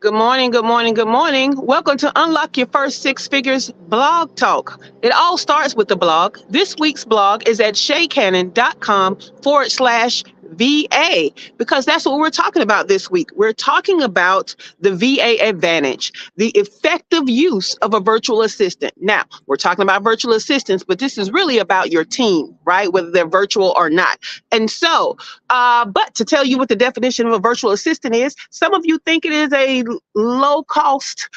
Good morning, good morning, good morning. Welcome to Unlock Your First Six Figures blog talk. It all starts with the blog. This week's blog is at ShaCannon.com/VA because that's what we're talking about this week. We're talking about the VA advantage, the effective use of a virtual assistant. Now, we're talking about virtual assistants, but this is really about your team, right? Whether they're virtual or not. And so, but to tell you what the definition of a virtual assistant is, some of you think it is a low cost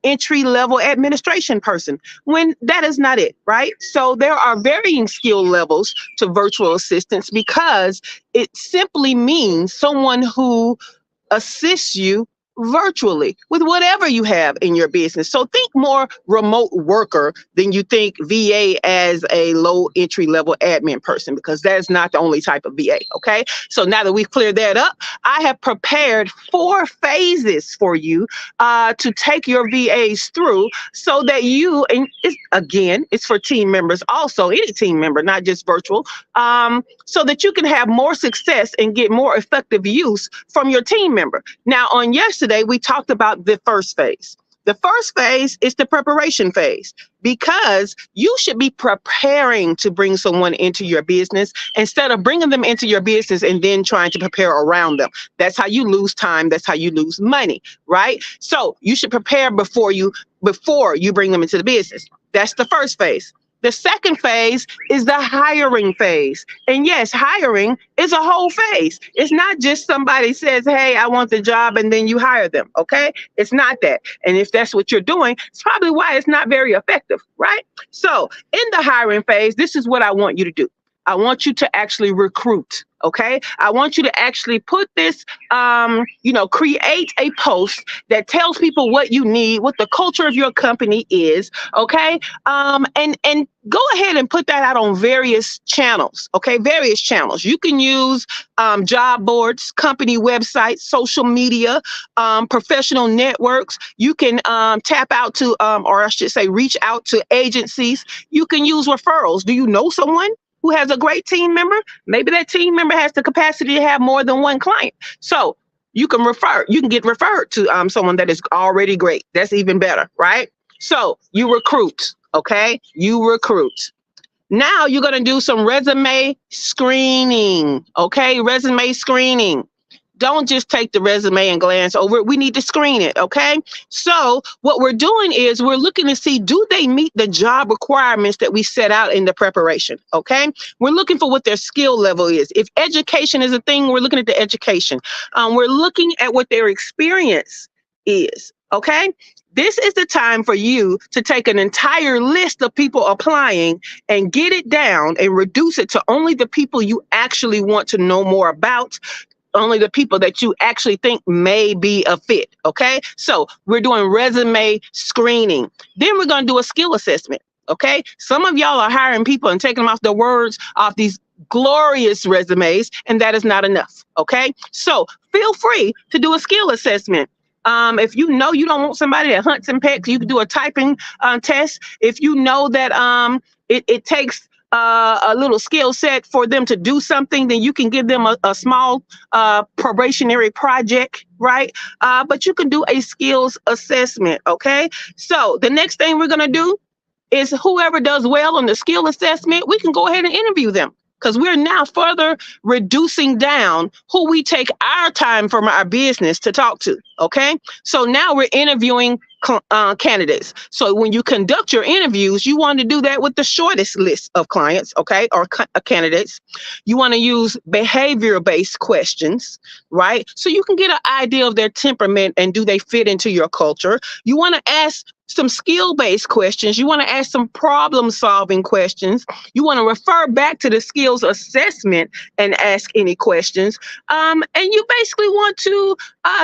entry level administration person when that is not it, right? So there are varying skill levels to virtual assistants because it simply means someone who assists you virtually with whatever you have in your business. So think more remote worker than you think VA as a low entry level admin person, because that's not the only type of VA. Okay. So now that we've cleared that up, I have prepared 4 phases for you to take your VAs through so that you, and it's for team members also, any team member, not just virtual, so that you can have more success and get more effective use from your team member. Now, on yesterday, we talked about the first phase. The first phase is the preparation phase because you should be preparing to bring someone into your business instead of bringing them into your business and then trying to prepare around them. That's how you lose time. That's how you lose money, right? So you should prepare before you bring them into the business. That's the first phase. The second phase is the hiring phase. And yes, hiring is a whole phase. It's not just somebody says, hey, I want the job, and then you hire them, okay? It's not that. And if that's what you're doing, it's probably why it's not very effective, right? So in the hiring phase, this is what I want you to do. I want you to actually recruit. Okay. I want you to actually put this, create a post that tells people what you need, what the culture of your company is. Okay. And go ahead and put that out on various channels. Okay. Various channels. You can use job boards, company websites, social media, professional networks. You can tap out to, or I should say, reach out to agencies. You can use referrals. Do you know someone who has a great team member? Maybe that team member has the capacity to have more than one client. So you can get referred to someone that is already great. That's even better, right? So you recruit, okay? You recruit. Now you're going to do some resume screening, okay? Resume screening. Don't just take the resume and glance over it. We need to screen it, okay? So what we're doing is we're looking to see, do they meet the job requirements that we set out in the preparation, okay? We're looking for what their skill level is. If education is a thing, we're looking at the education. We're looking at what their experience is, okay? This is the time for you to take an entire list of people applying and get it down and reduce it to only the people you actually want to know more about, only the people that you actually think may be a fit, okay? So we're doing resume screening. Then we're going to do a skill assessment, okay? Some of y'all are hiring people and taking them off the words off these glorious resumes, and that is not enough, okay? So feel free to do a skill assessment. If you know you don't want somebody that hunts and pecks, you can do a typing test. If you know that it takes a little skill set for them to do something, then you can give them a small probationary project, right? But you can do a skills assessment, okay? So the next thing we're going to do is whoever does well on the skill assessment, we can go ahead and interview them, because we're now further reducing down who we take our time from our business to talk to, okay? So now we're interviewing candidates. So when you conduct your interviews, you want to do that with the shortest list of clients, okay, or candidates. You want to use behavior-based questions, right? So you can get an idea of their temperament and do they fit into your culture. You want to ask some skill-based questions. You want to ask some problem-solving questions. You want to refer back to the skills assessment and ask any questions. And you basically want to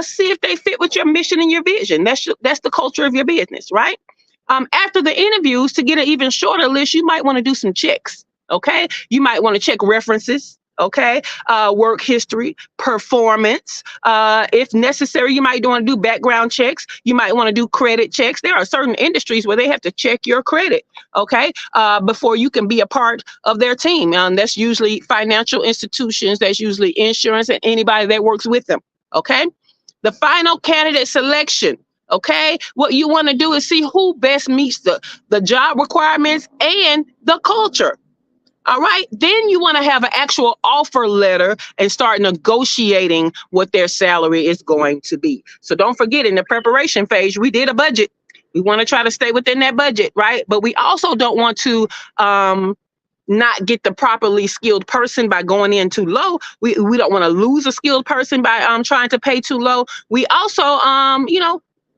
see if they fit with your mission and your vision. That's the culture of your business, right? After the interviews, to get an even shorter list, you might want to do some checks, okay? You might want to check references, okay? Work history, performance. If necessary, you might want to do background checks. You might want to do credit checks. There are certain industries where they have to check your credit, okay? Before you can be a part of their team. That's usually financial institutions. That's usually insurance and anybody that works with them, okay? the final candidate selection. Okay, what you want to do is see who best meets the job requirements and the culture. All right. Then you want to have an actual offer letter and start negotiating what their salary is going to be. So don't forget, in the preparation phase, we did a budget. We want to try to stay within that budget, right? But we also don't want to not get the properly skilled person by going in too low. We don't want to lose a skilled person by trying to pay too low. We also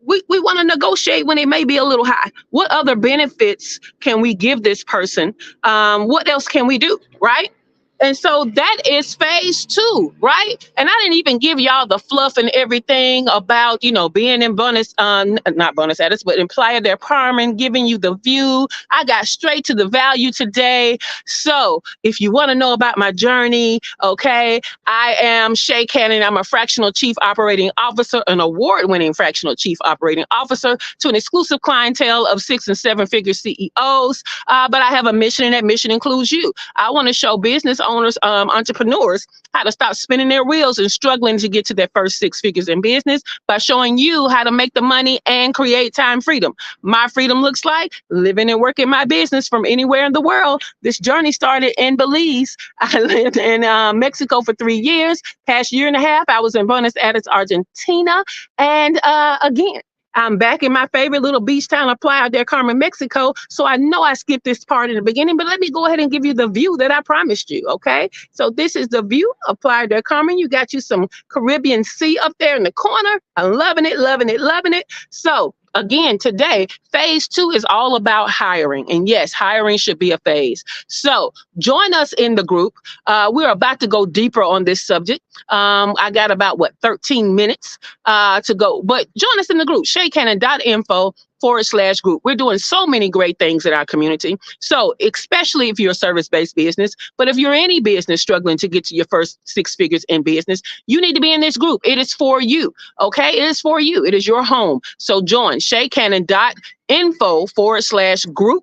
we want to negotiate when it may be a little high. What other benefits can we give this person? What else can we do, right? And so that is phase two, right? And I didn't even give y'all the fluff and everything about, being in bonus, not bonus status, but employer department, giving you the view. I got straight to the value today. So if you want to know about my journey, okay, I am ShaCannon. I'm a Fractional Chief Operating Officer, an award-winning Fractional Chief Operating Officer to an exclusive clientele of 6 and 7 figure CEOs. But I have a mission, and that mission includes you. I want to show business owners, entrepreneurs, how to stop spinning their wheels and struggling to get to their first 6 figures in business by showing you how to make the money and create time freedom. My freedom looks like living and working my business from anywhere in the world. This journey started in Belize. I lived in Mexico for 3 years. Past year and a half, I was in Buenos Aires, Argentina. And again, I'm back in my favorite little beach town of Playa del Carmen, Mexico. So I know I skipped this part in the beginning, but let me go ahead and give you the view that I promised you, okay? So this is the view of Playa del Carmen. You got you some Caribbean Sea up there in the corner. I'm loving it, loving it, loving it. So again, today, phase two is all about hiring. And yes, hiring should be a phase. So join us in the group. We're about to go deeper on this subject. I got about 13 minutes to go, but join us in the group, ShaCannon.info /group. We're doing so many great things in our community. So especially if you're a service-based business, but if you're any business struggling to get to your first 6 figures in business, you need to be in this group. It is for you. Okay. It is for you. It is your home. So join ShaCannon.info /group.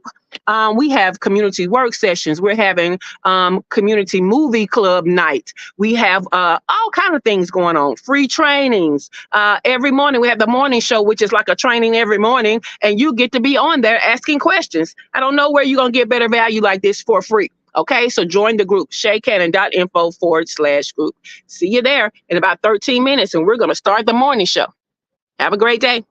We have community work sessions. We're having community movie club night. We have all kinds of things going on. Free trainings. Every morning we have the morning show, which is like a training every morning, and you get to be on there asking questions. I don't know where you're going to get better value like this for free. Okay, so join the group, ShaCannon.info /group. See you there in about 13 minutes, and we're going to start the morning show. Have a great day.